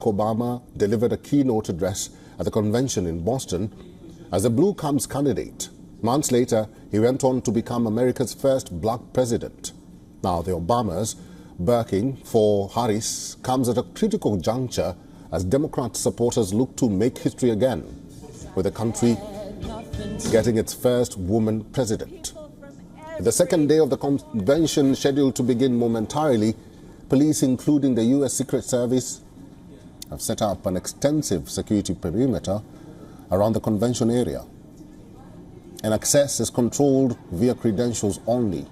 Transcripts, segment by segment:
Obama delivered a keynote address at the convention in Boston as a Blue Comes candidate. Months later, he went on to become America's first black president. Now, the Obamas' backing for Harris comes at a critical juncture as Democrat supporters look to make history again, with the country getting its first woman president. The second day of the convention, scheduled to begin momentarily, police, including the U.S. Secret Service, have set up an extensive security perimeter around the convention area, and access is controlled via credentials only.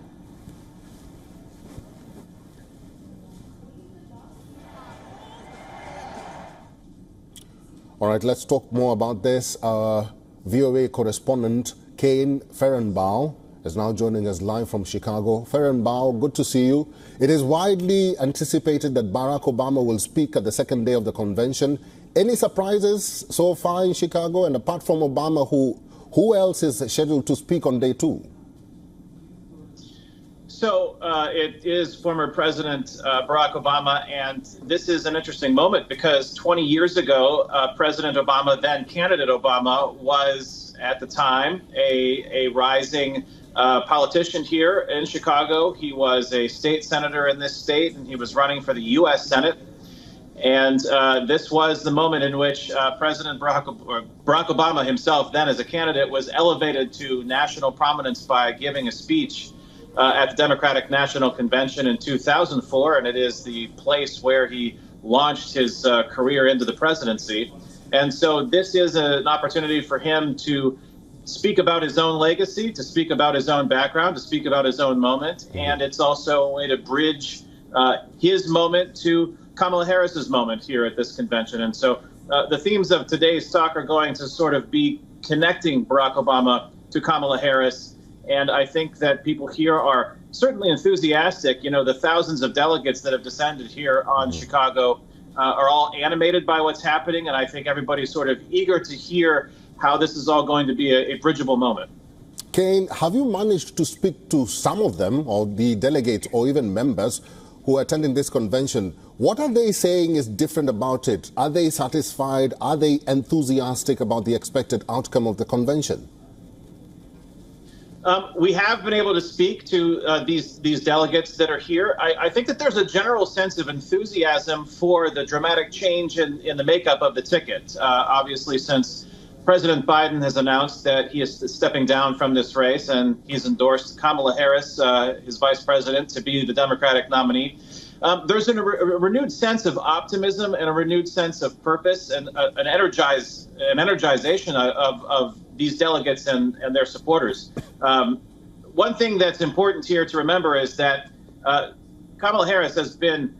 All right, let's talk more about this. VOA correspondent Kane Ferenbaugh is now joining us live from Chicago. Ferenbaugh, good to see you. It is widely anticipated that Barack Obama will speak at the second day of the convention. Any surprises so far in Chicago? And apart from Obama, who else is scheduled to speak on day two? So it is former President Barack Obama, and this is an interesting moment because 20 years ago, President Obama, then candidate Obama, was at the time a rising politician here in Chicago. He was a state senator in this state, and he was running for the U.S. Senate. And this was the moment in which President Barack Obama himself, then as a candidate, was elevated to national prominence by giving a speech at the Democratic National Convention in 2004, and it is the place where he launched his career into the presidency. And so this is an opportunity for him to speak about his own legacy, to speak about his own background, to speak about his own moment. And it's also a way to bridge his moment to Kamala Harris's moment here at this convention. And so the themes of today's talk are going to sort of be connecting Barack Obama to Kamala Harris. And I think that people here are certainly enthusiastic. You know, the thousands of delegates that have descended here on Chicago are all animated by what's happening. And I think everybody's sort of eager to hear how this is all going to be a bridgeable moment. Kane, have you managed to speak to some of them, or the delegates or even members who are attending this convention? What are they saying is different about it? Are they satisfied? Are they enthusiastic about the expected outcome of the convention? We have been able to speak to these delegates that are here. I think that there's a general sense of enthusiasm for the dramatic change in the makeup of the ticket. Obviously, since President Biden has announced that he is stepping down from this race and he's endorsed Kamala Harris, his vice president, to be the Democratic nominee, there's a renewed sense of optimism and a renewed sense of purpose and an energization of these delegates and their supporters. One thing that's important here to remember is that Kamala Harris has been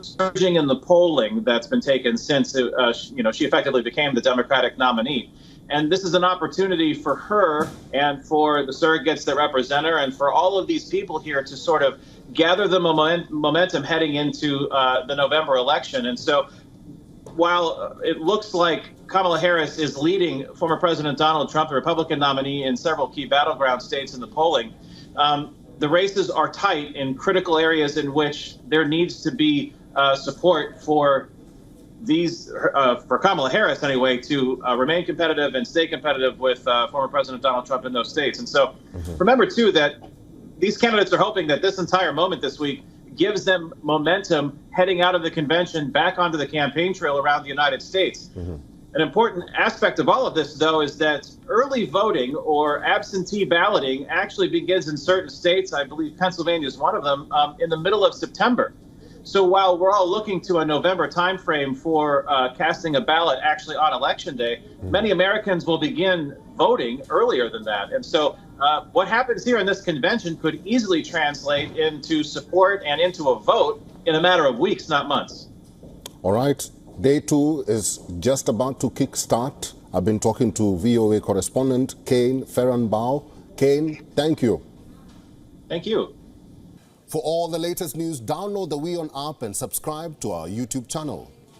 surging in the polling that's been taken since she effectively became the Democratic nominee. And this is an opportunity for her and for the surrogates that represent her and for all of these people here to sort of gather the momentum heading into the November election. And so while it looks like Kamala Harris is leading former President Donald Trump, the Republican nominee, in several key battleground states in the polling, the races are tight in critical areas in which there needs to be support for for Kamala Harris anyway, to remain competitive and stay competitive with former President Donald Trump in those states. And so remember, too, that these candidates are hoping that this entire moment this week gives them momentum heading out of the convention back onto the campaign trail around the United States. An important aspect of all of this, though, is that early voting or absentee balloting actually begins in certain states. I believe Pennsylvania is one of them, in the middle of September. So while we're all looking to a November timeframe for casting a ballot actually on Election Day, many Americans will begin voting earlier than that. And so what happens here in this convention could easily translate into support and into a vote in a matter of weeks, not months. All right. Day two is just about to kickstart. I've been talking to VOA correspondent Kane Ferenbaugh. Kane, thank you. Thank you. For all the latest news, download the WION app and subscribe to our YouTube channel.